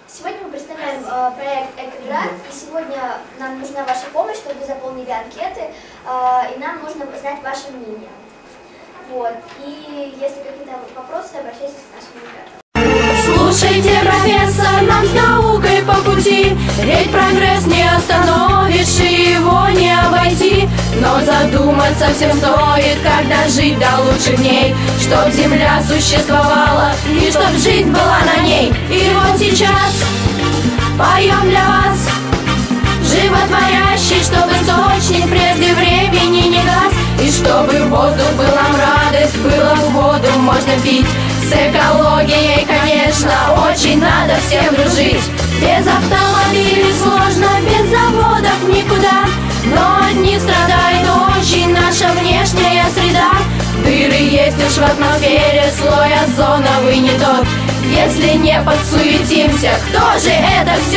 Сегодня мы представляем проект «Экоград», и сегодня нам нужна ваша помощь, чтобы вы заполнили анкеты, и нам нужно знать ваше мнение. Вот. И если какие-то вопросы, обращайтесь к нашим ребятам. Слушайте, профессор, нам с наукой по пути, ведь прогресс не остановишь и его не обойти. Но задуматься всем стоит, когда жить до лучших дней, чтоб земля существовала и чтоб жизнь была на ней. И вот сейчас поем для вас, животворящий, чтобы источник прежде времени не гас, и чтобы воздух был нам радость, было воду можно пить. С экологией, конечно, очень надо всем дружить. Без автомобилей сложно, без заводов никуда, но от них страдает очень наша внешняя среда. Дыры есть уж в атмосфере, слой озоновый не тот. Если не подсуетимся, кто же это все